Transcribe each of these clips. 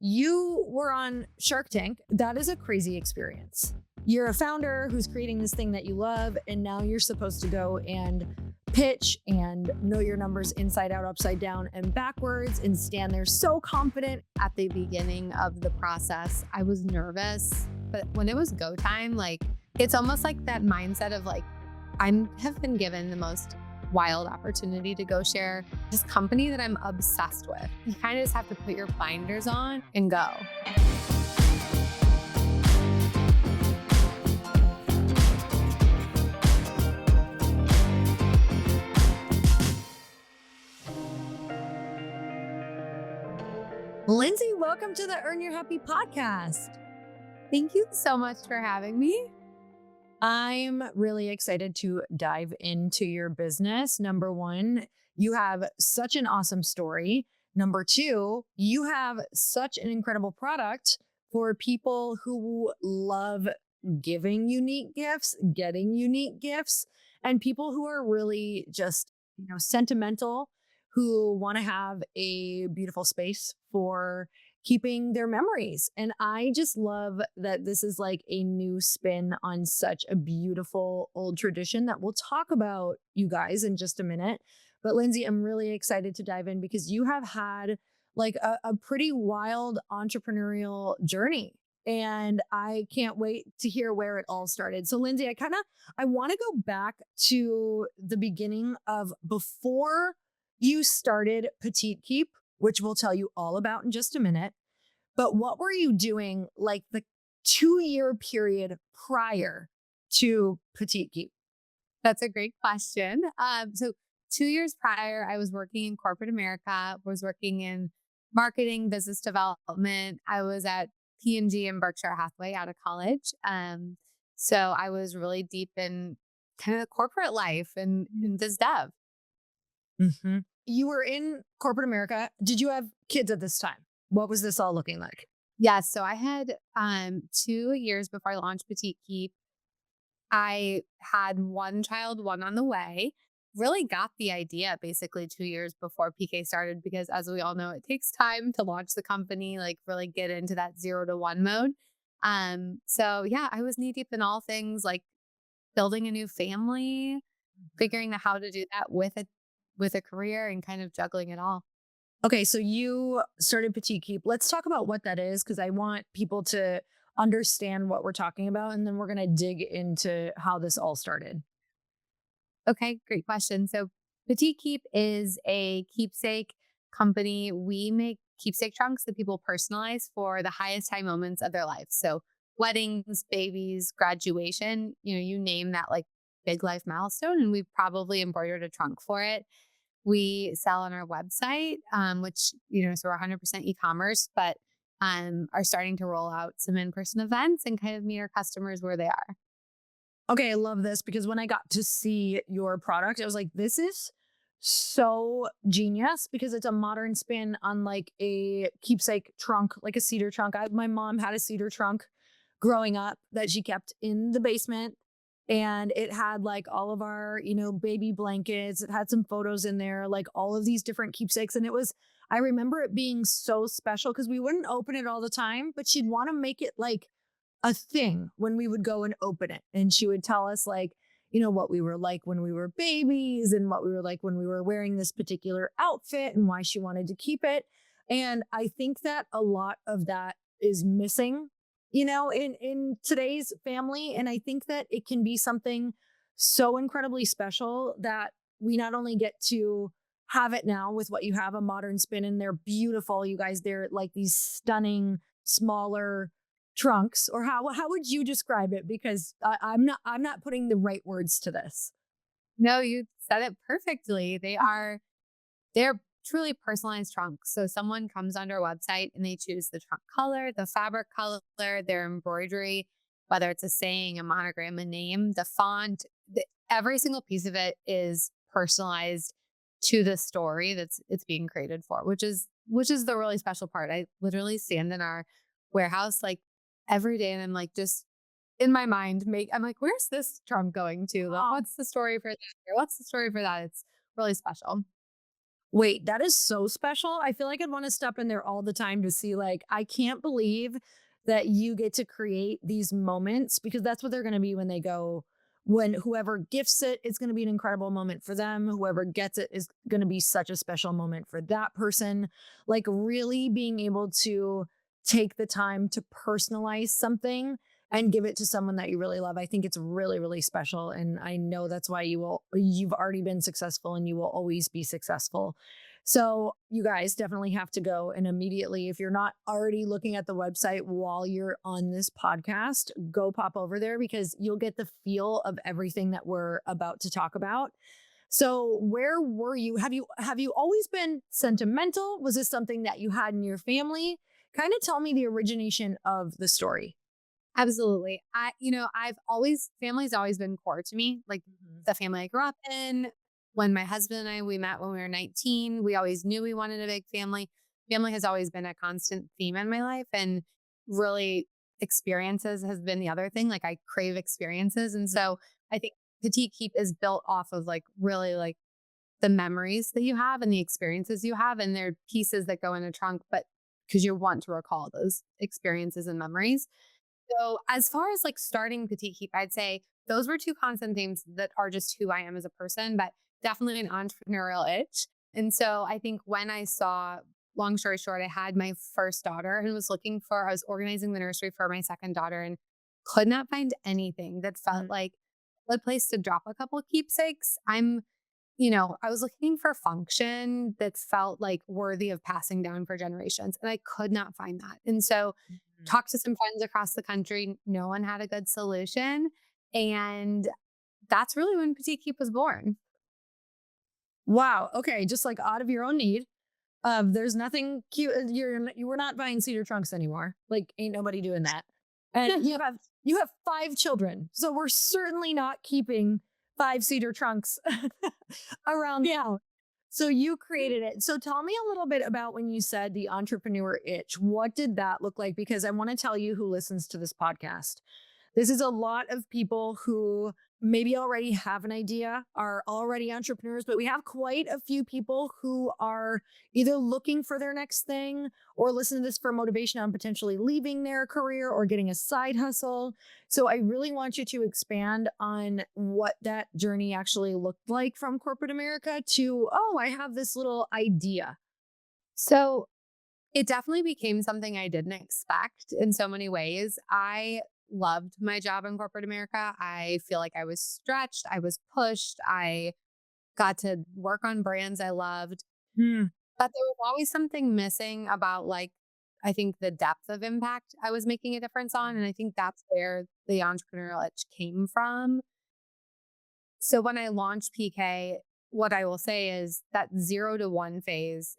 you were on Shark Tank. That is a crazy experience. You're a founder who's creating this thing that you love, and now you're supposed to go and pitch and know your numbers inside out, upside down, and backwards, and stand there so confident. At the beginning of the process, I was nervous, but when it was go time, like it's almost like that mindset of like, have been given the most wild opportunity to go share this company that I'm obsessed with. You kind of just have to put your blinders on and go. Lindsay, welcome to the Earn Your Happy podcast. Thank you so much for having me. I'm really excited to dive into your business. Number one, you have such an awesome story. Number two, you have such an incredible product for people who love giving unique gifts, getting unique gifts, and people who are really just, sentimental, who want to have a beautiful space for keeping their memories. And I just love that this is like a new spin on such a beautiful old tradition that we'll talk about, you guys, in just a minute. But Lindsay, I'm really excited to dive in because you have had like a pretty wild entrepreneurial journey. And I can't wait to hear where it all started. So Lindsay, I want to go back to the beginning of before you started Petite Keep, which we'll tell you all about in just a minute. But what were you doing like the 2-year period prior to Petite Keep? That's a great question. So 2 years prior, I was working in corporate America, was working in marketing, business development. I was at P&G and Berkshire Hathaway out of college. So I was really deep in kind of the corporate life and in biz dev. Mm-hmm. You were in corporate America. Did you have kids at this time? What was this all looking like? Yes. So I had 2 years before I launched Petite Keep. I had one child, one on the way. Really got the idea basically 2 years before PK started, because as we all know, it takes time to launch the company, like really get into that 0 to 1 mode. So yeah, I was knee deep in all things like building a new family, figuring out how to do that with a career and kind of juggling it all. Okay, so you started Petite Keep. Let's talk about what that is, because I want people to understand what we're talking about, and then we're going to dig into how this all started. Okay, great question. So Petite Keep is a keepsake company. We make keepsake trunks that people personalize for the highest high moments of their life. So weddings, babies, graduation, you name that like big life milestone, and we've probably embroidered a trunk for it. We sell on our website, which, so we're 100% e-commerce, but are starting to roll out some in-person events and kind of meet our customers where they are. Okay, I love this because when I got to see your product, I was like, this is so genius because it's a modern spin on like a keepsake trunk, like a cedar trunk. My mom had a cedar trunk growing up that she kept in the basement. And it had like all of our, baby blankets. It had some photos in there, like all of these different keepsakes. And I remember it being so special because we wouldn't open it all the time, but she'd want to make it like a thing when we would go and open it. And she would tell us like, what we were like when we were babies and what we were like when we were wearing this particular outfit and why she wanted to keep it. And I think that a lot of that is missing in today's family. And I think that it can be something so incredibly special that we not only get to have it now with what you have, a modern spin, and they're beautiful, you guys, they're like these stunning, smaller trunks, or how would you describe it? Because I'm not putting the right words to this. No, you said it perfectly. They're truly personalized trunks. So someone comes onto our website and they choose the trunk color, the fabric color, their embroidery, whether it's a saying, a monogram, a name, the font, every single piece of it is personalized to the story it's being created for, which is the really special part. I literally stand in our warehouse like every day and I'm like, just in my mind, I'm like, where's this trunk going to? What's the story for this? What's the story for that? It's really special. Wait, that is so special. I feel like I'd want to step in there all the time to see, like, I can't believe that you get to create these moments because that's what they're going to be when they go. When whoever gifts it, it's going to be an incredible moment for them. Whoever gets it is going to be such a special moment for that person. Like, really being able to take the time to personalize something and give it to someone that you really love. I think it's really, really special. And I know that's why you've already been successful and you will always be successful. So you guys definitely have to go and immediately, if you're not already looking at the website while you're on this podcast, go pop over there because you'll get the feel of everything that we're about to talk about. So where were you? Have you always been sentimental? Was this something that you had in your family? Kind of tell me the origination of the story. Absolutely. Family's always been core to me. Like Mhm. the family I grew up in, when my husband and I, we met when we were 19, we always knew we wanted a big family. Family has always been a constant theme in my life. And really, experiences has been the other thing. Like I crave experiences. And so I think Petite Keep is built off of like really like the memories that you have and the experiences you have. And they're pieces that go in a trunk, but because you want to recall those experiences and memories. So as far as like starting Petite Keep, I'd say those were two constant themes that are just who I am as a person, but definitely an entrepreneurial itch. And so I think when I saw, long story short, I had my first daughter and I was organizing the nursery for my second daughter and could not find anything that felt Mhm. like a place to drop a couple of keepsakes. I was looking for function that felt like worthy of passing down for generations, and I could not find that. And so, Mhm. talked to some friends across the country. No one had a good solution. And that's really when Petite Keep was born. Wow. Okay. Just like out of your own need. There's nothing cute. You were not buying cedar trunks anymore. Like, ain't nobody doing that. And you have 5 children, so we're certainly not keeping 5 cedar trunks around the house. So you created it. So tell me a little bit about when you said the entrepreneur itch. What did that look like? Because I want to tell you who listens to this podcast. This is a lot of people who maybe already have an idea, are already entrepreneurs, but we have quite a few people who are either looking for their next thing or listen to this for motivation on potentially leaving their career or getting a side hustle. So I really want you to expand on what that journey actually looked like from corporate America to, oh, I have this little idea. So, it definitely became something I didn't expect in so many ways. I loved my job in corporate America. I feel like I was stretched, I was pushed, I got to work on brands I loved. Hmm. But there was always something missing about, like, I think the depth of impact I was making a difference on, and I think that's where the entrepreneurial itch came from. So when I launched PK, what I will say is that 0 to 1 phase,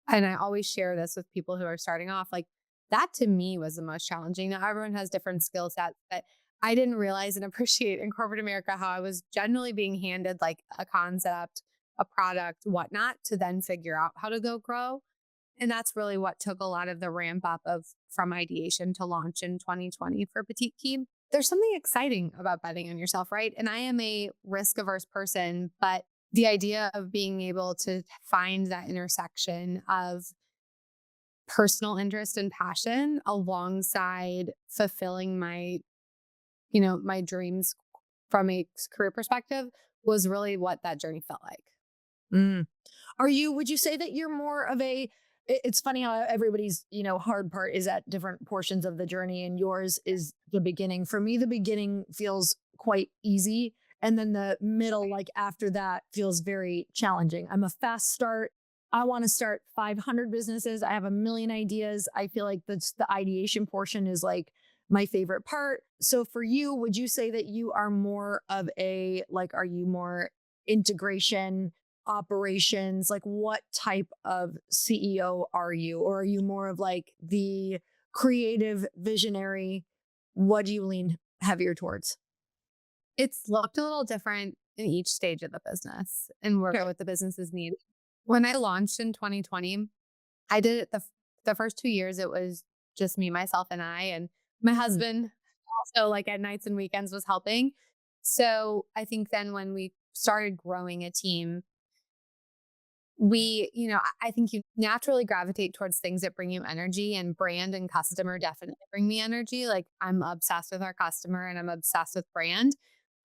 and I always share this with people who are starting off, like, that to me was the most challenging. Now everyone has different skill sets, but I didn't realize and appreciate in corporate America how I was generally being handed like a concept, a product, whatnot, to then figure out how to go grow. And that's really what took a lot of the ramp up of from ideation to launch in 2020 for Petite Keep. There's something exciting about betting on yourself, right? And I am a risk averse person, but the idea of being able to find that intersection of personal interest and passion alongside fulfilling my dreams from a career perspective was really what that journey felt like. Mm. Would you say that you're more of it's funny how everybody's, hard part is at different portions of the journey and yours is the beginning. For me, the beginning feels quite easy. And then the middle, like after that, feels very challenging. I'm a fast start. I want to start 500 businesses. I have a million ideas. I feel like that's the ideation portion is like my favorite part. So for you, would you say that you are more of are you more integration? Operations? Like, what type of CEO are you? Or are you more of like the creative visionary? What do you lean heavier towards? It's looked a little different in each stage of the business and work out what the businesses need. When I launched in 2020, I did it the first 2 years. It was just me, myself, and I, and my Mhm. husband also like at nights and weekends was helping. So I think then when we started growing a team, I think you naturally gravitate towards things that bring you energy, and brand and customer definitely bring me energy. Like I'm obsessed with our customer and I'm obsessed with brand.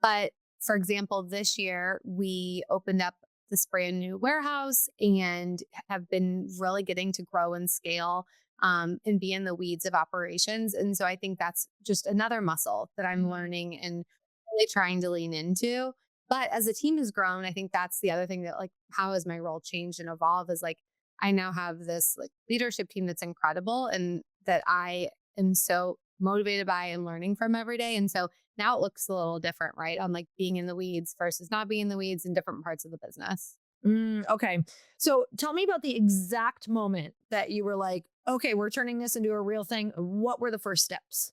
But for example, this year we opened up this brand new warehouse and have been really getting to grow and scale and be in the weeds of operations. And so I think that's just another muscle that I'm learning and really trying to lean into. But as the team has grown, I think that's the other thing that like, how has my role changed and evolved is like, I now have this like leadership team that's incredible and that I am so motivated by and learning from every day. And so now it looks a little different, right? On like being in the weeds versus not being in the weeds in different parts of the business. Okay. So tell me about the exact moment that you were like, okay, we're turning this into a real thing. What were the first steps?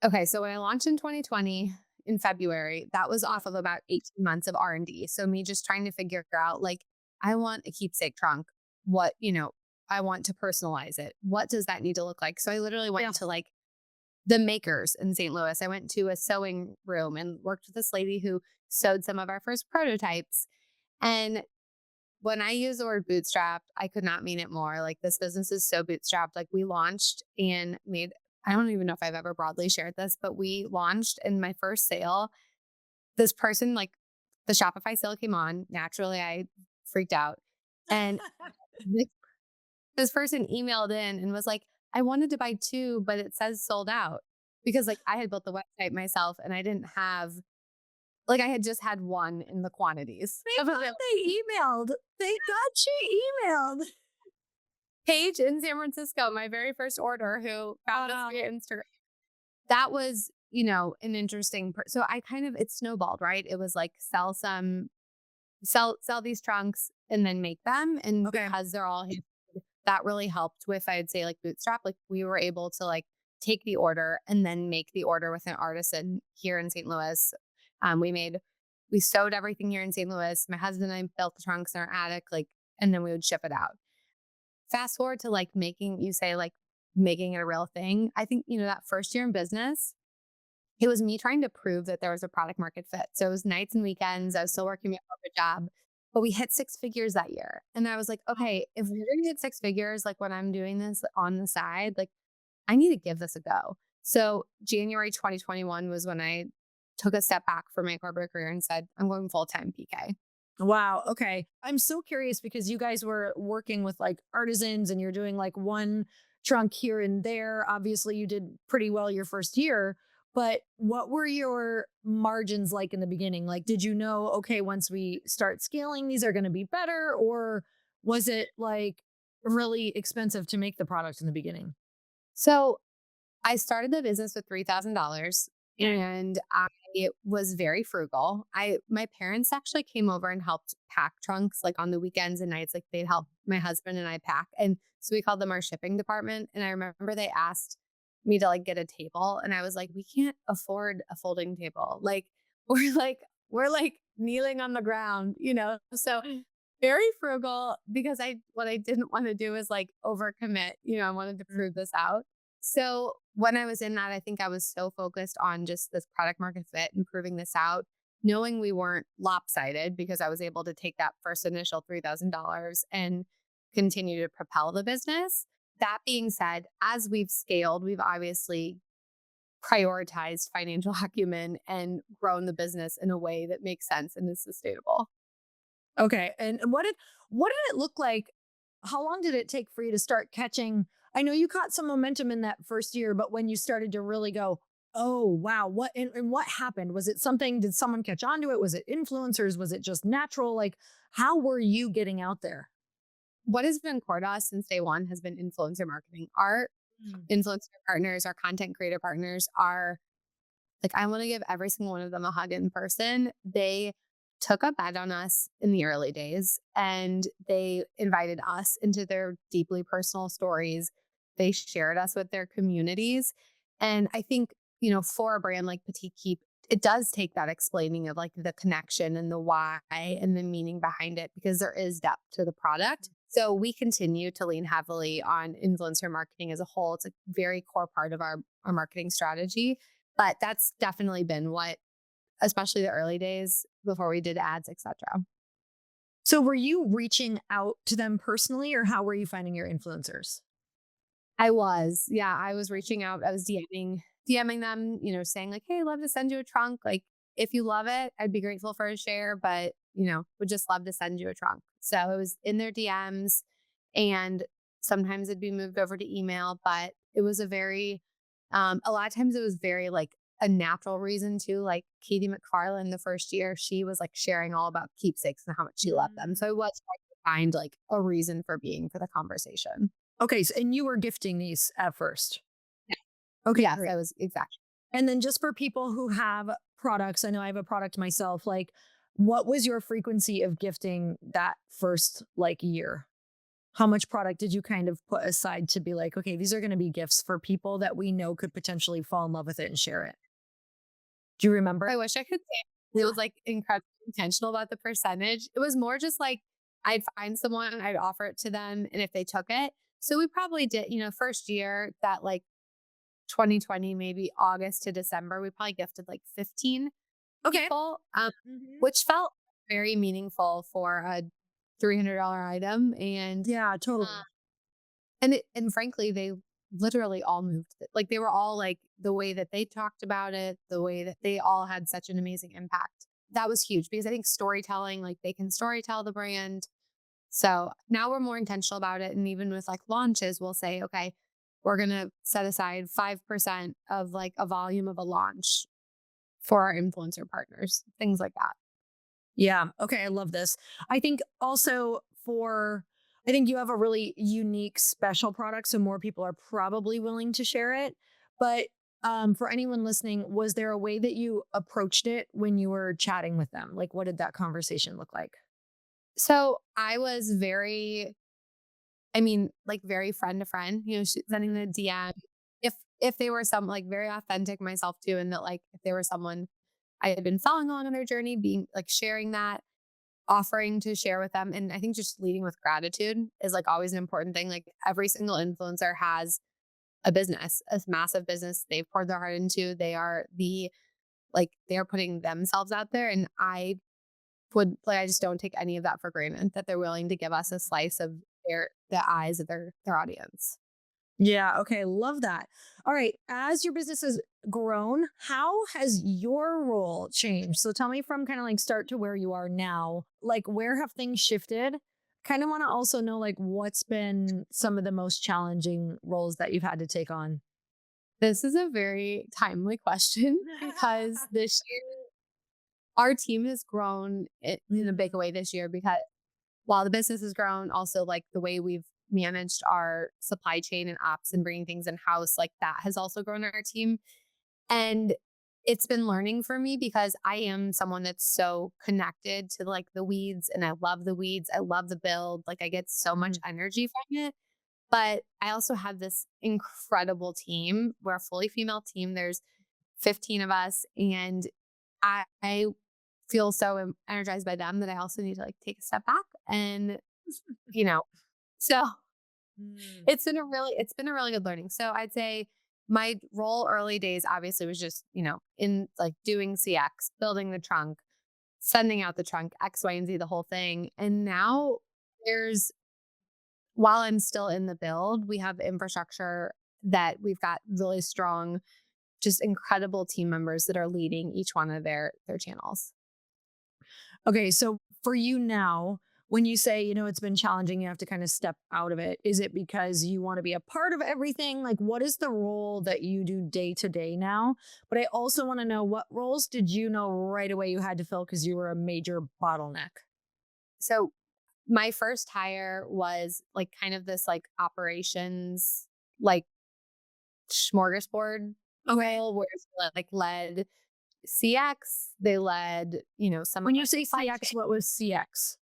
Okay, so when I launched in 2020 in February, that was off of about 18 months of R&D. So me just trying to figure out like I want a keepsake trunk. What, I want to personalize it. What does that need to look like? So I literally Yeah. went to like the makers in St. Louis. I went to a sewing room and worked with this lady who sewed some of our first prototypes. And when I use the word bootstrapped, I could not mean it more. Like this business is so bootstrapped. Like we launched and made, I don't even know if I've ever broadly shared this, but we launched in my first sale. This person, like the Shopify sale came on. Naturally, I freaked out. And this this person emailed in and was like, I wanted to buy two, but it says sold out because like I had built the website myself and I didn't have, like I had just had one in the quantities. Thank God they emailed. Thank God she emailed. Paige in San Francisco, my very first order, who found us via Instagram. That was, an interesting. So I kind of it snowballed, right? It was like sell these trunks and then make them, and Okay. because they're all handmade, that really helped with I'd say like bootstrap. Like we were able to like take the order and then make the order with an artisan here in St. Louis. We sewed everything here in St. Louis. My husband and I built the trunks in our attic, like, and then we would ship it out. Fast forward to like making it a real thing. I think, that first year in business, it was me trying to prove that there was a product market fit. So it was nights and weekends. I was still working my corporate job, but we hit six figures that year. And I was like, okay, if we're going to hit six figures, like when I'm doing this on the side, like I need to give this a go. So January 2021 was when I took a step back from my corporate career and said, I'm going full time PK. Wow. Okay. I'm so curious because you guys were working with like artisans and you're doing like one trunk here and there. Obviously, you did pretty well your first year, but what were your margins like in the beginning? Like, did you know, okay, once we start scaling, these are going to be better? Or was it like really expensive to make the product in the beginning? So I started the business with $3,000 and I was very frugal. My parents actually came over and helped pack trunks like on the weekends and nights. Like they'd help my husband and I pack. And so we called them our shipping department. And I remember they asked me to like get a table. And I was like, we can't afford a folding table. Like we're like kneeling on the ground, So very frugal because what I didn't want to do is like overcommit. I wanted to prove this out. So when I was in that, I think I was so focused on just this product market fit and proving this out, knowing we weren't lopsided because I was able to take that first initial $3,000 and continue to propel the business. That being said, as we've scaled, we've obviously prioritized financial acumen and grown the business in a way that makes sense and is sustainable. Okay. And what did it look like? How long did it take for you to start catching? I know you caught some momentum in that first year, but when you started to really go, oh wow, and what happened? Was it something, did someone catch on to it? Was it influencers? Was it just natural? Like, how were you getting out there? What has been core to us since day one has been influencer marketing. Our Mm. influencer partners, our content creator partners are like, I want to give every single one of them a hug in person. They took a bet on us in the early days and they invited us into their deeply personal stories. They shared us with their communities. And I think, for a brand like Petite Keep, it does take that explaining of like the connection and the why and the meaning behind it because there is depth to the product. So we continue to lean heavily on influencer marketing as a whole. It's a very core part of our marketing strategy. But that's definitely been what, especially the early days before we did ads, etc. So were you reaching out to them personally, or how were you finding your influencers? Yeah, I was reaching out. I was DMing them, saying like, "Hey, love to send you a trunk. Like, if you love it, I'd be grateful for a share, but would just love to send you a trunk." So it was in their DMs, and sometimes it'd be moved over to email, but it was a lot of times it was very like a natural reason too. Like Katie McFarland, the first year, she was like sharing all about keepsakes and how much she loved them. So it was trying to find like a reason for being for the conversation. Okay, so, and you were gifting these at first. Okay, Yes, great. I was exactly. And then just for people who have products, I know I have a product myself, like what was your frequency of gifting that first like year? How much product did you kind of put aside to be like, okay, these are going to be gifts for people that we know could potentially fall in love with it and share it? Do you remember? I wish I could say it was like incredibly intentional about the percentage. It was more just like I'd find someone, I'd offer it to them, and if they took it. So we probably did, first year that like 2020, maybe August to December, we probably gifted like 15 Okay. people, Mhm. which felt very meaningful for a $300 item. Yeah, Uh, totally. and frankly, they literally all moved. Like they were all like the way that they talked about it, the way that they all had such an amazing impact. That was huge because I think storytelling, like they can storytell the brand. So now we're more intentional about it. And even with like launches, we'll say, okay, we're going to set aside 5% of like a volume of a launch for our influencer partners, things like that. Yeah. Okay. I love this. I think also I think you have a really unique, special product. So more people are probably willing to share it. But for anyone listening, was there a way that you approached it when you were chatting with them? Like, what did that conversation look like? So I was like very friend to friend, sending the DM. If they were some like very authentic myself too, and that like if they were someone I had been following along on their journey, being like sharing that, offering to share with them. And I think just leading with gratitude is like always an important thing. Like every single influencer has a business, a massive business they've poured their heart into. They are putting themselves out there. And I just don't take any of that for granted that they're willing to give us a slice of the eyes of their audience. Yeah. Okay. Love that. All right. As your business has grown, how has your role changed? So tell me from kind of like start to where you are now, like where have things shifted? Kind of want to also know like what's been some of the most challenging roles that you've had to take on. This is a very timely question because this year our team has grown in a big way this year because while the business has grown, also like the way we've managed our supply chain and ops and bringing things in house, like that has also grown our team. And it's been learning for me because I am someone that's so connected to like the weeds and I love the weeds. I love the build. Like I get so much Mhm. energy from it. But I also have this incredible team. We're a fully female team. There's 15 of us. And I feel so energized by them that I also need to like take a step back and, you know, so Mm. it's been a really good learning. So I'd say my role early days obviously was just, in like doing CX, building the trunk, sending out the trunk, X, Y, and Z, the whole thing. And now there's while I'm still in the build, we have infrastructure that we've got really strong, just incredible team members that are leading each one of their channels. Okay. So for you now, when you say, it's been challenging, you have to kind of step out of it. Is it because you want to be a part of everything? Like, what is the role that you do day to day now? But I also want to know what roles did you know right away you had to fill because you were a major bottleneck? So my first hire was like kind of this like operations like smorgasbord Okay. role where it's like led CX, they led, some of When our you say supply CX, chain. what was CX?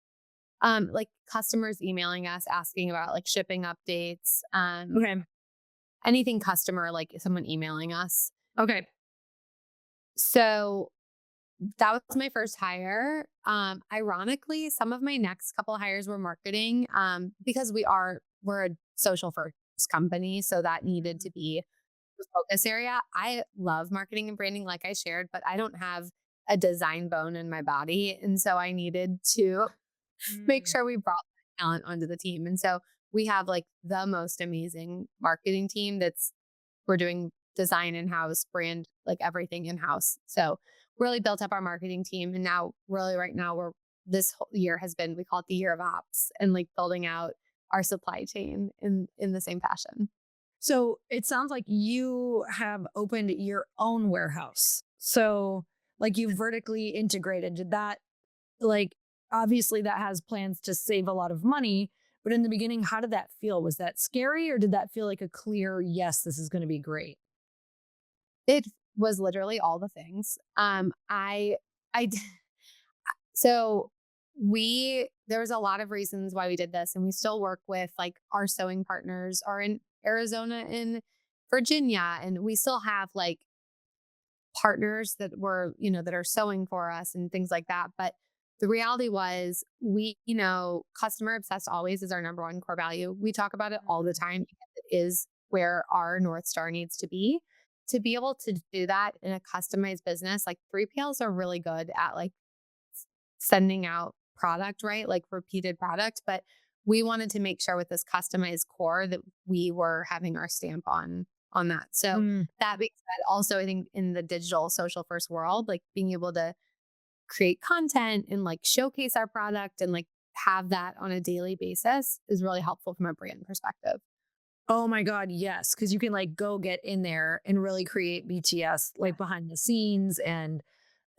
Like customers emailing us asking about like shipping updates, Okay. anything customer, like someone emailing us. Okay. So that was my first hire. Ironically, some of my next couple hires were marketing, because we're a social first company. So that needed to be the focus area. I love marketing and branding, like I shared, but I don't have a design bone in my body. And so I needed to make Mm. sure we brought talent onto the team. And so we have like the most amazing marketing team that's we're doing design in-house, brand, like everything in-house. So really built up our marketing team. And now really right now we're this whole year has been, we call it the year of ops and like building out our supply chain in the same fashion. So it sounds like you have opened your own warehouse. So like you vertically integrated. Did that like obviously that has plans to save a lot of money, but in the beginning, how did that feel? Was that scary or did that feel like a clear yes, this is going to be great? It was literally all the things. I so there was a lot of reasons why we did this, and we still work with like our sewing partners are in Arizona and Virginia, and we still have like partners that were, that are sewing for us and things like that. But the reality was customer obsessed always is our number one core value. We talk about it all the time because it is where our North Star needs to be. To be able to do that in a customized business, like 3PLs are really good at like sending out product, right? Like repeated product. But we wanted to make sure with this customized core that we were having our stamp on that. So Mm. that being said, also I think in the digital social first world, like being able to create content and like showcase our product and like have that on a daily basis is really helpful from a brand perspective. Oh my God, yes. Cause you can like go get in there and really create BTS like behind the scenes. And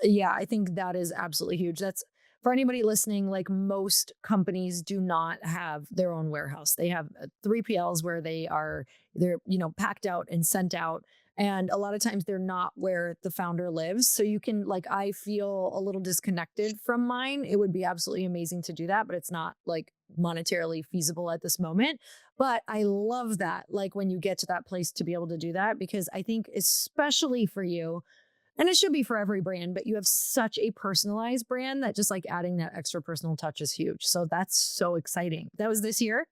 yeah, I think that is absolutely huge. That's for anybody listening, like most companies do not have their own warehouse. They have 3PLs where they're packed out and sent out. And a lot of times they're not where the founder lives. So you can like, I feel a little disconnected from mine. It would be absolutely amazing to do that, but it's not like monetarily feasible at this moment. But I love that, like when you get to that place to be able to do that, because I think especially for you, and it should be for every brand, but you have such a personalized brand that just like adding that extra personal touch is huge. So that's so exciting. That was this year?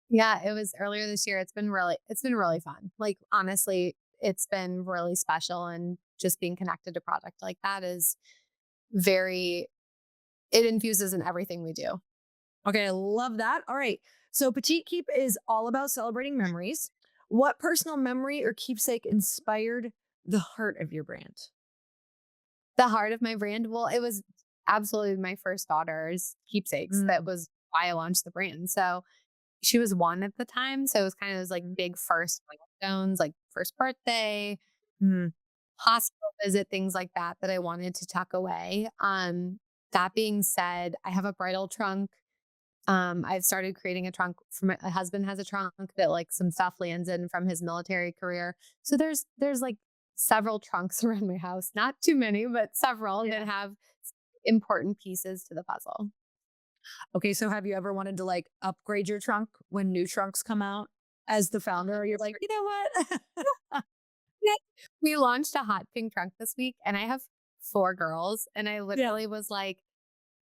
Yeah, it was earlier this year. It's been really fun. Like honestly, it's been really special and just being connected to product like that is very it infuses in everything we do. Okay, I love that. All right. So Petite Keep is all about celebrating memories. What personal memory or keepsake inspired the heart of your brand? The heart of my brand, well, it was absolutely my first daughter's keepsakes. That Mm. was why I launched the brand. So she was 1 at the time. So it was kind of those like big first milestones, like first birthday, Mm. hospital visit, things like that, that I wanted to tuck away. That being said, I have a bridal trunk. I've started creating a trunk for my husband has a trunk that like some stuff lands in from his military career. So there's like several trunks around my house, not too many, but several that Yeah. have important pieces to the puzzle. Okay, so have you ever wanted to like upgrade your trunk when new trunks come out? As the founder, you're like, you know what? Yeah. We launched a hot pink trunk this week and I have 4 girls and I Yeah. literally was like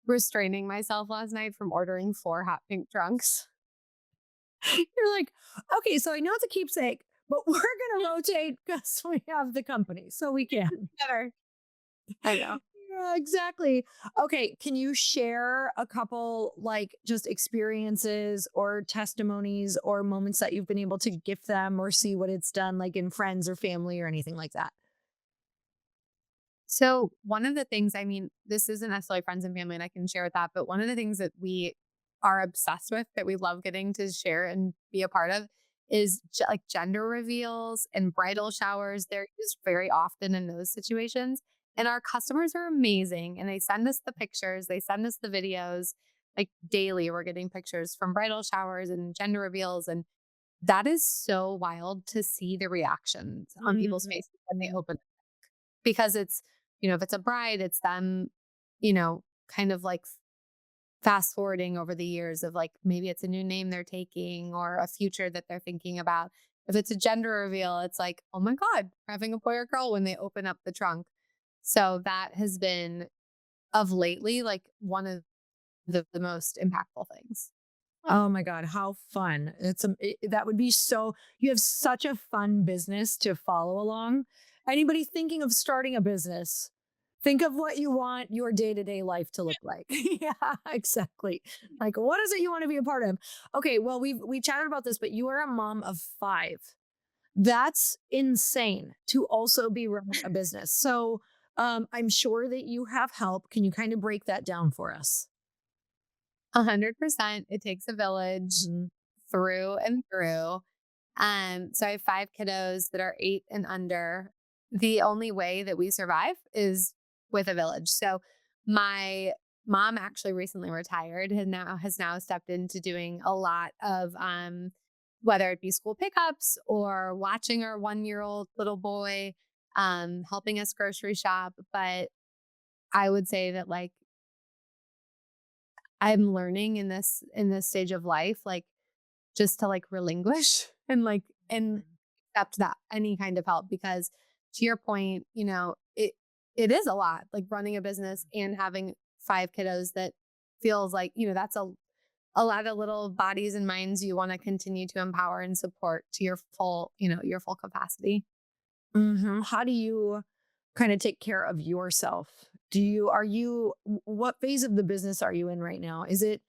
restraining myself last night from ordering 4 hot pink trunks. You're like, okay, so I know it's a keepsake, but we're going to rotate because we have the company, so we can. Better. I know. Yeah, exactly. Okay, can you share a couple like just experiences or testimonies or moments that you've been able to gift them or see what it's done like in friends or family or anything like that? So one of the things, I mean, this isn't necessarily friends and family, and I can share with that, but one of the things that we are obsessed with that we love getting to share and be a part of is like gender reveals and bridal showers. They're used very often in those situations. And our customers are amazing. And they send us the pictures, they send us the videos. Like daily, we're getting pictures from bridal showers and gender reveals. And that is so wild to see the reactions on people's Mhm. faces when they open because it's, if it's a bride, it's them, kind of like fast forwarding over the years of like maybe it's a new name they're taking or a future that they're thinking about. If it's a gender reveal, it's like, oh my God, we're having a boy or girl when they open up the trunk. So that has been of lately, like one of the most impactful things. Oh my God, how fun. That would be so, you have such a fun business to follow along. Anybody thinking of starting a business, Think of what you want your day-to-day life to look like. Yeah, exactly. Like, what is it you want to be a part of? Okay, well, we chatted about this, but you are a mom of 5. That's insane to also be running a business. So, I'm sure that you have help. Can you kind of break that down for us? 100%. It takes a village Mhm. through and through. So I have 5 kiddos that are 8 and under. The only way that we survive is with a village. So my mom actually recently retired and now has now stepped into doing a lot of whether it be school pickups or watching our 1-year-old little boy, helping us grocery shop. But I would say that like I'm learning in this stage of life, like just to like relinquish and accept that any kind of help because to your point, it is a lot like running a business and having 5 kiddos that feels like, that's a lot of little bodies and minds you want to continue to empower and support to your full capacity. How do you kind of take care of yourself? What phase of the business are you in right now? Is it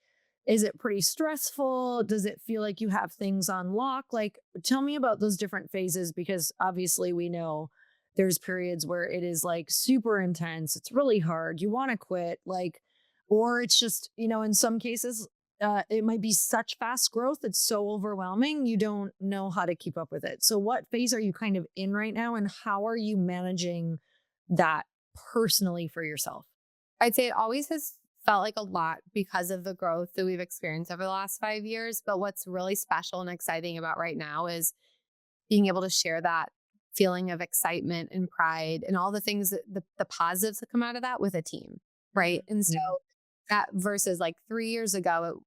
pretty stressful? Does it feel like you have things on lock? Like, tell me about those different phases because obviously we know there's periods where it is like super intense. It's really hard. You want to quit, like, or it's just, in some cases, it might be such fast growth. It's so overwhelming. You don't know how to keep up with it. So, what phase are you kind of in right now? And how are you managing that personally for yourself? I'd say it always has felt like a lot because of the growth that we've experienced over the last 5 years. But what's really special and exciting about right now is being able to share that feeling of excitement and pride and all the things that the positives that come out of that with a team. Right. And so Yeah. that versus like 3 years ago,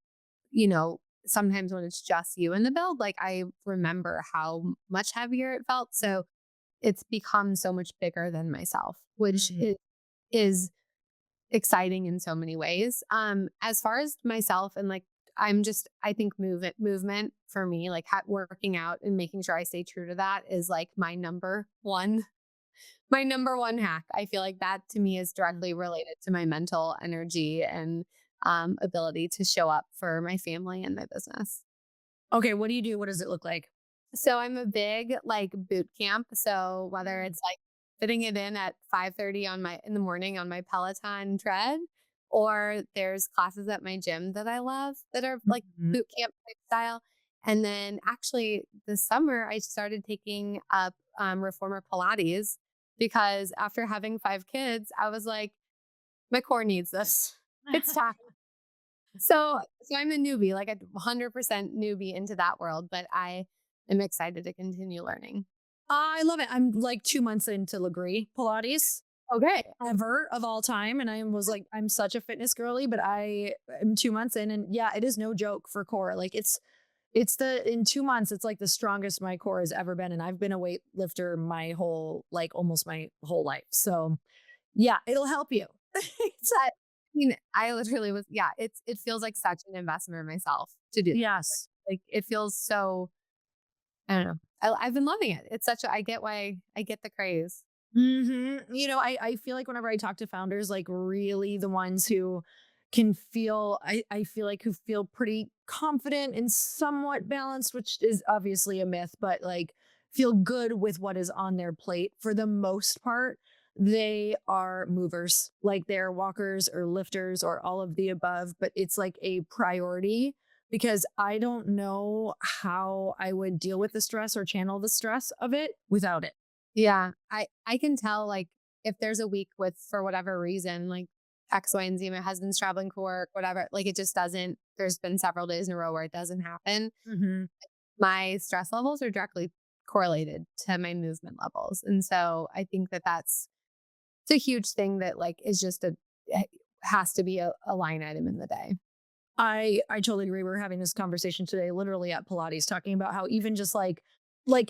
sometimes when it's just you in the build, like I remember how much heavier it felt. So it's become so much bigger than myself, which Mhm. is exciting in so many ways. As far as myself and like, I think movement for me, like working out and making sure I stay true to that is like my number one hack. I feel like that to me is directly related to my mental energy and ability to show up for my family and my business. Okay, what do you do? What does it look like? So I'm a big like boot camp. So whether it's like fitting it in at 5:30 in the morning on my Peloton tread, or there's classes at my gym that I love that are like Mhm. boot camp type style. And then actually this summer I started taking up reformer Pilates because after having 5 kids, I was like, my core needs this. It's time. So I'm a newbie, like a 100% newbie into that world, but I am excited to continue learning. I love it. I'm like 2 months into Legree Pilates Okay. ever of all time, and I was like, I'm such a fitness girly, but I am 2 months in, and yeah, it is no joke for core. Like it's the in 2 months, it's like the strongest my core has ever been, and I've been a weightlifter my whole like almost my whole life. So yeah, it'll help you. It's I mean, I literally was, yeah, it feels like such an investment in myself to do that. yes. Like it feels so, I don't know. I've been loving it. It's such a, I get why I get the craze. I feel like whenever I talk to founders, like really the ones who can feel, I feel like who feel pretty confident and somewhat balanced, which is obviously a myth, but like feel good with what is on their plate for the most part. They are movers, like they're walkers or lifters or all of the above, but it's like a priority because I don't know how I would deal with the stress or channel the stress of it without it. Yeah. I can tell like if there's a week with, for whatever reason, like X, Y, and Z, my husband's traveling for work, whatever, like it just doesn't, there's been several days in a row where it doesn't happen. Mhm. My stress levels are directly correlated to my movement levels. And so I think that it's a huge thing that like is just eh, has to be a line item in the day. I totally agree. We were having this conversation today, literally at Pilates, talking about how even just like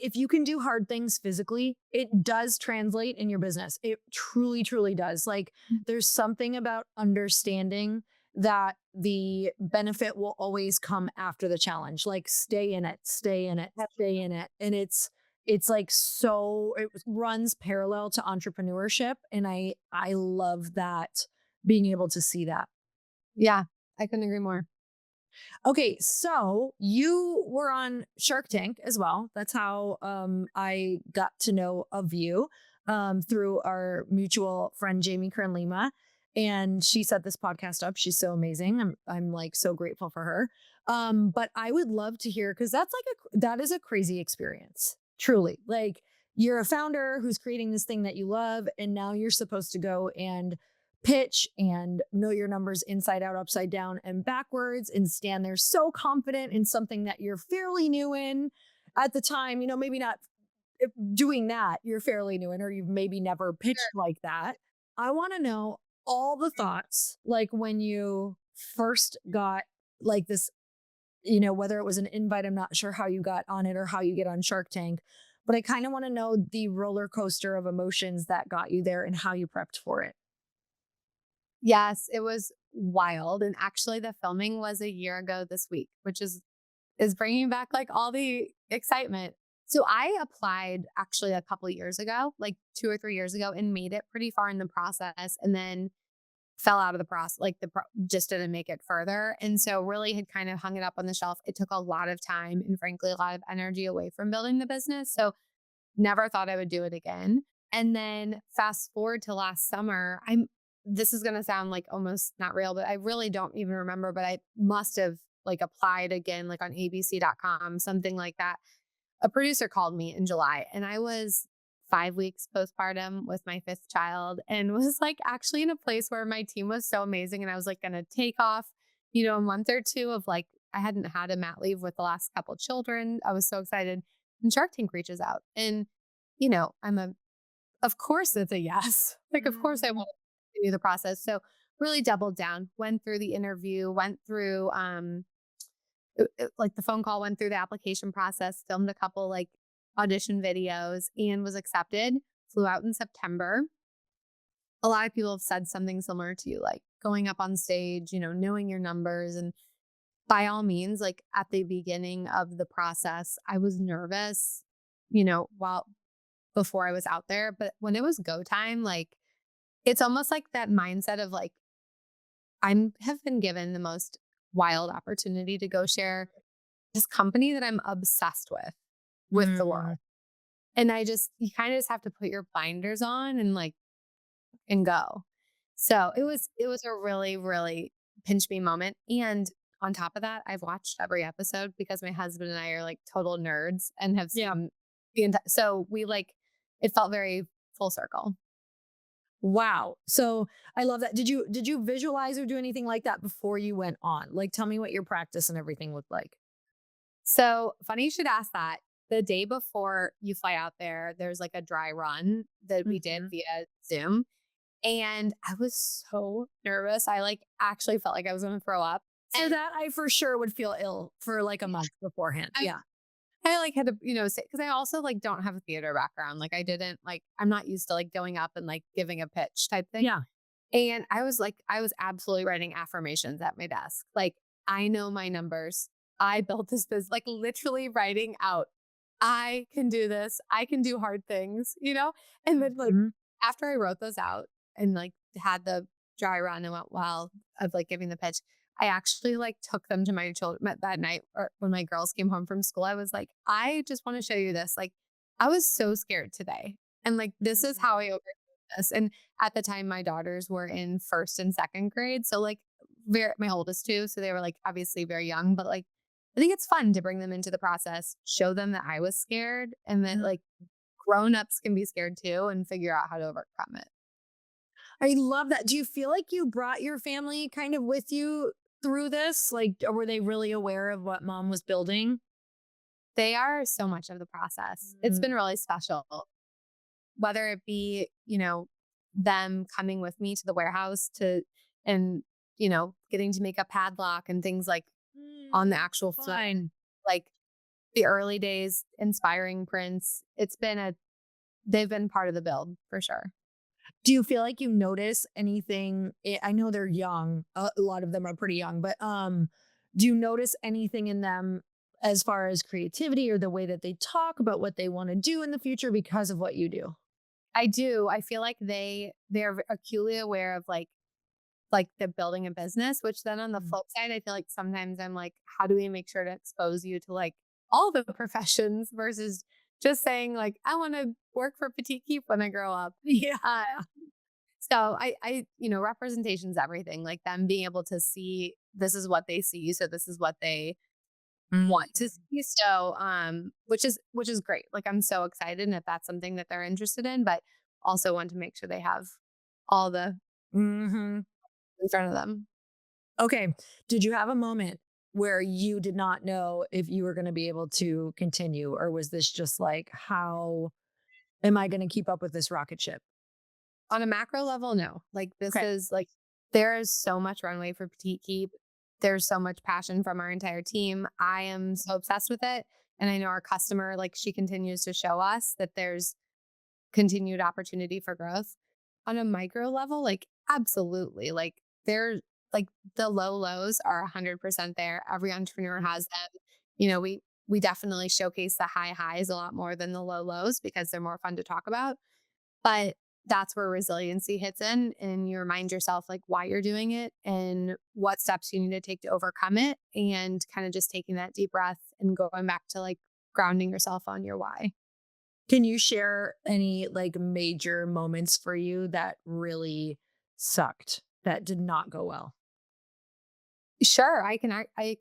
if you can do hard things physically, it does translate in your business. It truly, truly does. Like there's something about understanding that the benefit will always come after the challenge. Like stay in it, stay in it, stay in it. And it's like it runs parallel to entrepreneurship, and I love that, being able to see that. Yeah, I couldn't agree more. Okay, so you were on Shark Tank as well. That's how I got to know of you, through our mutual friend Jamie Kern Lima, and she set this podcast up. She's so amazing. I'm like so grateful for her. But I would love to hear, because that is a crazy experience. Truly, like, you're a founder who's creating this thing that you love, and now you're supposed to go and pitch and know your numbers inside out, upside down, and backwards, and stand there so confident in something that you're fairly new in at the time. Maybe not doing that, you're fairly new in, or you've maybe never pitched like that. I want to know all the thoughts, like when you first got like this, whether it was an invite. I'm not sure how you got on it or how you get on Shark Tank, but I kind of want to know the roller coaster of emotions that got you there and how you prepped for it. Yes, it was wild. And actually, the filming was a year ago this week, which is bringing back like all the excitement. So I applied actually a couple years ago, like 2 or 3 years ago, and made it pretty far in the process, and then fell out of the process, like just didn't make it further. And so really had kind of hung it up on the shelf. It took a lot of time and frankly a lot of energy away from building the business. So never thought I would do it again. And then fast forward to last summer, this is going to sound like almost not real, but I really don't even remember, but I must have like applied again, like on abc.com, something like that. A producer called me in July, and I was 5 weeks postpartum with my fifth child, and was like actually in a place where my team was so amazing. And I was like going to take off, a month or two of like, I hadn't had a mat leave with the last couple children. I was so excited. And Shark Tank reaches out, and, of course it's a yes. Like, of course I want to continue the process. So really doubled down, went through the interview, went through, like the phone call, went through the application process, filmed a couple like audition videos, and was accepted. Flew out in September. A lot of people have said something similar to you, like going up on stage, knowing your numbers. And by all means, like at the beginning of the process, I was nervous, while before I was out there. But when it was go time, like it's almost like that mindset of like, have been given the most wild opportunity to go share this company that I'm obsessed with the world. And you kind of just have to put your blinders on and like, and go. So it was a really, really pinch me moment. And on top of that, I've watched every episode because my husband and I are like total nerds and have seen so we like, it felt very full circle. Wow. So I love that. Did you visualize or do anything like that before you went on? Like, tell me what your practice and everything looked like. So funny you should ask that. The day before you fly out there, there's like a dry run that we did via Zoom. And I was so nervous. I like actually felt like I was going to throw up. So that I for sure would feel ill for like a month beforehand. Yeah. I like had to, say, because I also like don't have a theater background. Like I didn't like, I'm not used to like going up and like giving a pitch type thing. Yeah. And I was absolutely writing affirmations at my desk. Like, I know my numbers. I built this business, like literally writing out, I can do this. I can do hard things, And then like after I wrote those out and like had the dry run and went well of like giving the pitch, I actually like took them to my children that night, or when my girls came home from school. I was like, I just want to show you this. Like, I was so scared today. And like, this is how I overcame this. And at the time, my daughters were in first and second grade. So like my oldest two. So they were like obviously very young, but like, I think it's fun to bring them into the process, show them that I was scared, and that like grown-ups can be scared too and figure out how to overcome it. I love that. Do you feel like you brought your family kind of with you through this? Like, or were they really aware of what mom was building? They are so much of the process. It's been really special. Whether it be, them coming with me to the warehouse and, getting to make a padlock and things like on the actual Fine. like the early days, inspiring prints. They've been part of the build for sure. Do you feel like you notice anything? I know they're young. A lot of them are pretty young, but do you notice anything in them as far as creativity or the way that they talk about what they want to do in the future because of what you do? I do. I feel like they're acutely aware of like the building a business, which then on the Mm. flip side, I feel like sometimes I'm like, how do we make sure to expose you to like all the professions versus just saying like, I want to work for Petite Keep when I grow up. Yeah. Uh, so representation's everything. Like them being able to see this is what they see, so this is what they Mm. want to see. So, which is great. Like I'm so excited, and if that's something that they're interested in, but also want to make sure they have all the Hmm. in front of them. Okay. Did you have a moment where you did not know if you were going to be able to continue, or was this just like, how am I going to keep up with this rocket ship? On a macro level, no. Like this Okay. is like there is so much runway for Petite Keep. There's so much passion from our entire team. I am so obsessed with it. And I know our customer, like she continues to show us that there's continued opportunity for growth. On a micro level, like absolutely. Like they're like the low lows are 100% there. Every entrepreneur has them. We definitely showcase the high highs a lot more than the low lows because they're more fun to talk about. But that's where resiliency hits in and you remind yourself like why you're doing it and what steps you need to take to overcome it and kind of just taking that deep breath and going back to like grounding yourself on your why. Can you share any like major moments for you that really sucked, that did not go well? Sure, I can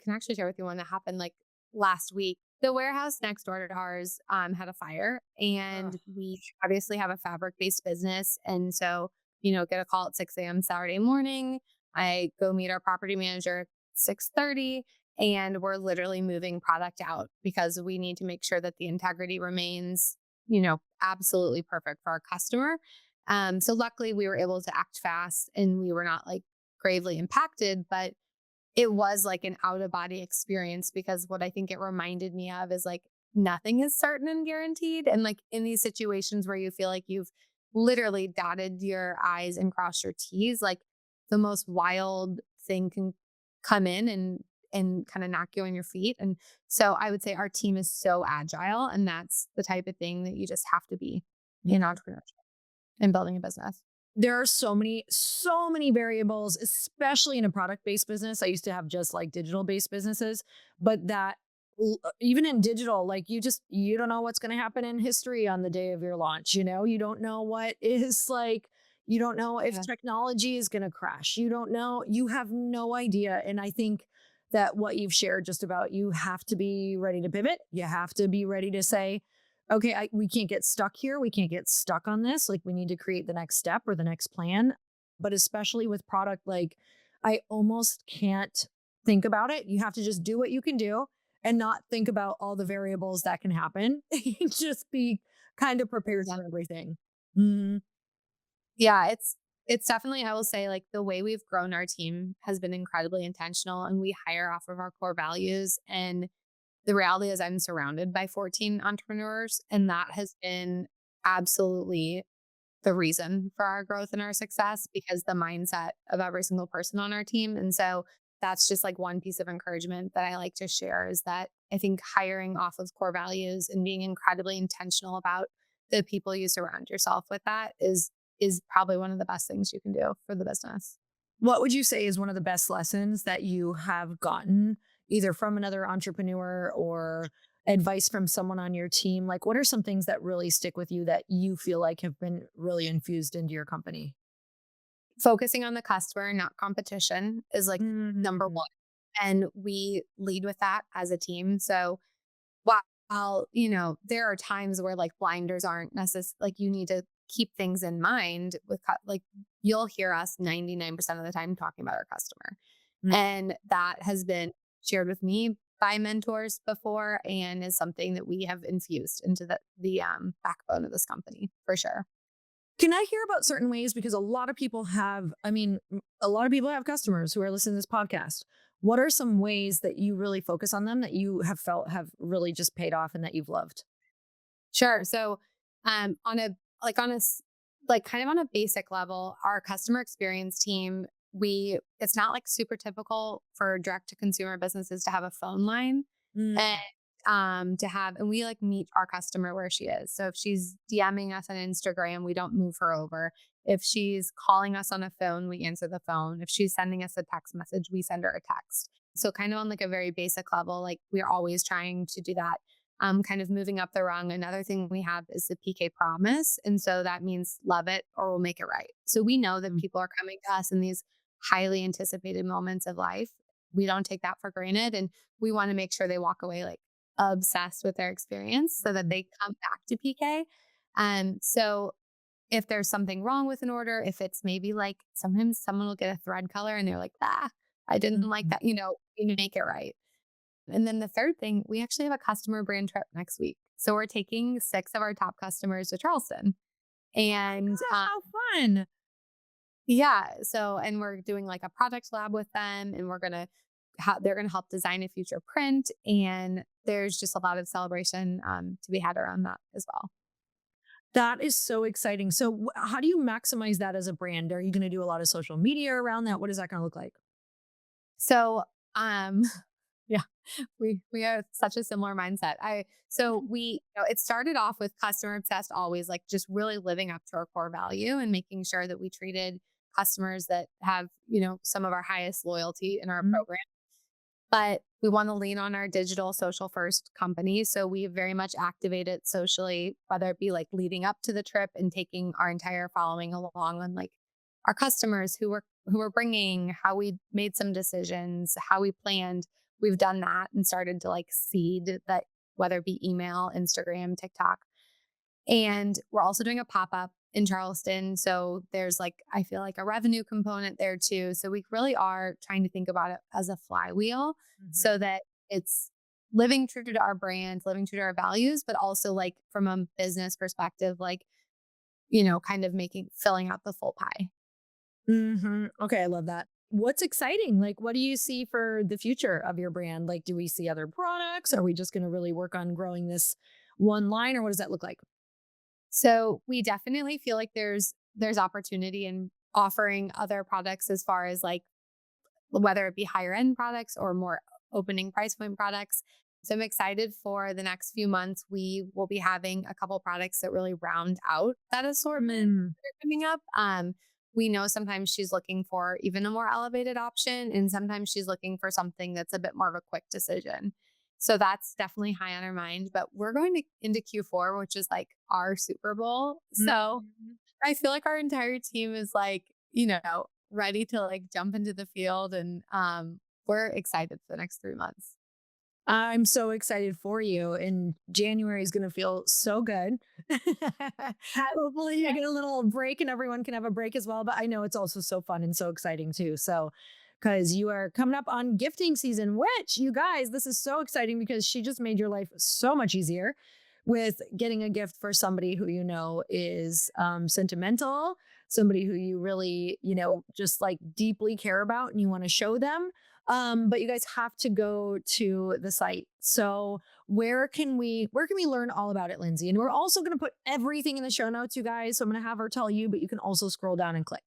actually share with you one that happened like last week. The warehouse next door to ours had a fire, Ugh. and we obviously have a fabric based business, and so get a call at 6 a.m. Saturday morning. I go meet our property manager at 6:30, and we're literally moving product out because we need to make sure that the integrity remains absolutely perfect for our customer. So luckily, we were able to act fast, and we were not like gravely impacted, but it was like an out of body experience because what I think it reminded me of is like nothing is certain and guaranteed. And like in these situations where you feel like you've literally dotted your I's and crossed your T's, like the most wild thing can come in and kind of knock you on your feet. And so I would say our team is so agile, and that's the type of thing that you just have to be in entrepreneurship and building a business. There are so many variables, especially in a product-based business. I used to have just like digital-based businesses, but even in digital, like you don't know what's going to happen in history on the day of your launch. You don't know what is like, you don't know if Yeah. technology is going to crash. You don't know, you have no idea. And I think that what you've shared just about, you have to be ready to pivot. You have to be ready to say, okay, we can't get stuck here. We can't get stuck on this. Like, we need to create the next step or the next plan. But especially with product, like, I almost can't think about it. You have to just do what you can do and not think about all the variables that can happen. Just be kind of prepared for everything. Mhm. Yeah, it's definitely I will say like the way we've grown our team has been incredibly intentional and we hire off of our core values and the reality is I'm surrounded by 14 entrepreneurs and that has been absolutely the reason for our growth and our success because the mindset of every single person on our team. And so that's just like one piece of encouragement that I like to share is that I think hiring off of core values and being incredibly intentional about the people you surround yourself with that is probably one of the best things you can do for the business. What would you say is one of the best lessons that you have gotten, either from another entrepreneur or advice from someone on your team? Like, what are some things that really stick with you that you feel like have been really infused into your company? Focusing on the customer, not competition, is like number Mhm. one. And we lead with that as a team. So while, there are times where like blinders aren't necessary, like you need to keep things in mind with like you'll hear us 99% of the time talking about our customer. Mm. And that has been shared with me by mentors before and is something that we have infused into the backbone of this company for sure. Can I hear about certain ways? Because a lot of people have, a lot of people have customers who are listening to this podcast. What are some ways that you really focus on them that you have felt have really just paid off and that you've loved? Sure. So, on a like kind of on a basic level, our customer experience team, it's not like super typical for direct to consumer businesses to have a phone line. Mm. To have, and we like meet our customer where she is. So if she's DMing us on Instagram, we don't move her over. If she's calling us on a phone, we answer the phone. If she's sending us a text message, we send her a text. So kind of on like a very basic level, like we're always trying to do that. Kind of moving up the rung. Another thing we have is the PK promise. And so that means love it or we'll make it right. So we know that Mm. people are coming to us in these highly anticipated moments of life. We don't take that for granted. And we want to make sure they walk away like obsessed with their experience so that they come back to PK. So if there's something wrong with an order, if it's maybe like sometimes someone will get a thread color and they're like, I didn't like Mhm. that, you make it right. And then the third thing, we actually have a customer brand trip next week. So we're taking 6 of our top customers to Charleston. And Gosh, how fun. yeah, so and we're doing like a product lab with them and they're going to help design a future print and there's just a lot of celebration to be had around that as well. That is so exciting. So, how do you maximize that as a brand? Are you going to do a lot of social media around that? What is that going to look like? So, um yeah, we have such a similar mindset. It started off with customer obsessed always like just really living up to our core value and making sure that we treated customers that have, some of our highest loyalty in our Mhm. program. But we want to lean on our digital social first company. So we very much activate it socially, whether it be like leading up to the trip and taking our entire following along on like our customers who were bringing, how we made some decisions, how we planned. We've done that and started to like seed that, whether it be email, Instagram, TikTok. And we're also doing a pop up in Charleston. So there's like, I feel like a revenue component there too. So we really are trying to think about it as a flywheel so Mhm. that it's living true to our brand, living true to our values, but also like from a business perspective, like, kind of filling out the full pie. Okay, I love that. What's exciting? Like, what do you see for the future of your brand? Like, do we see other products? Are we just going to really work on growing this one line, or what does that look like? So we definitely feel like there's opportunity in offering other products as far as like whether it be higher end products or more opening price point products. So I'm excited for the next few months. We will be having a couple products that really round out that assortment Mm. that are coming up. We know sometimes she's looking for even a more elevated option, and sometimes she's looking for something that's a bit more of a quick decision. So that's definitely high on our mind. But we're going into Q4, which is like our Super Bowl. So Mhm. I feel like our entire team is like, ready to like jump into the field and we're excited for the next 3 months. I'm so excited for you, and January is going to feel so good. Hopefully, you get a little break, and everyone can have a break as well. But I know it's also so fun and so exciting too. So, because you are coming up on gifting season, which you guys, this is so exciting because she just made your life so much easier with getting a gift for somebody who you know is sentimental, somebody who you really, just like deeply care about and you want to show them. But you guys have to go to the site. So where can we learn all about it, Lindsay? And we're also going to put everything in the show notes, you guys. So I'm going to have her tell you, but you can also scroll down and click.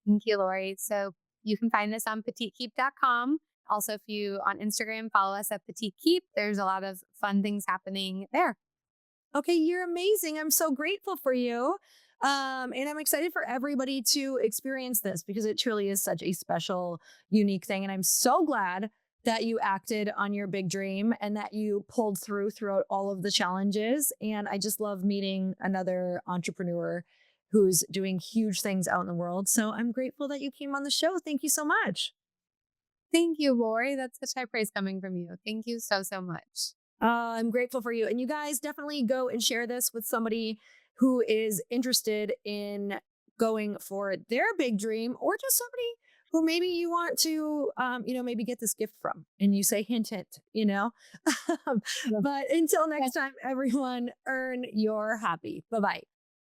Thank you, Lori. So you can find us on petitekeep.com. Also, if you on Instagram, follow us at Petite Keep. There's a lot of fun things happening there. Okay, you're amazing. I'm so grateful for you. And I'm excited for everybody to experience this because it truly is such a special, unique thing. And I'm so glad that you acted on your big dream and that you pulled through throughout all of the challenges. And I just love meeting another entrepreneur who's doing huge things out in the world. So I'm grateful that you came on the show. Thank you so much. Thank you, Lori. That's such high praise coming from you. Thank you so, so much. I'm grateful for you. And you guys definitely go and share this with somebody who is interested in going for their big dream or just somebody who maybe you want to, maybe get this gift. And you say, hint, hint. Yeah. But until next time, everyone, earn your happy. Bye bye.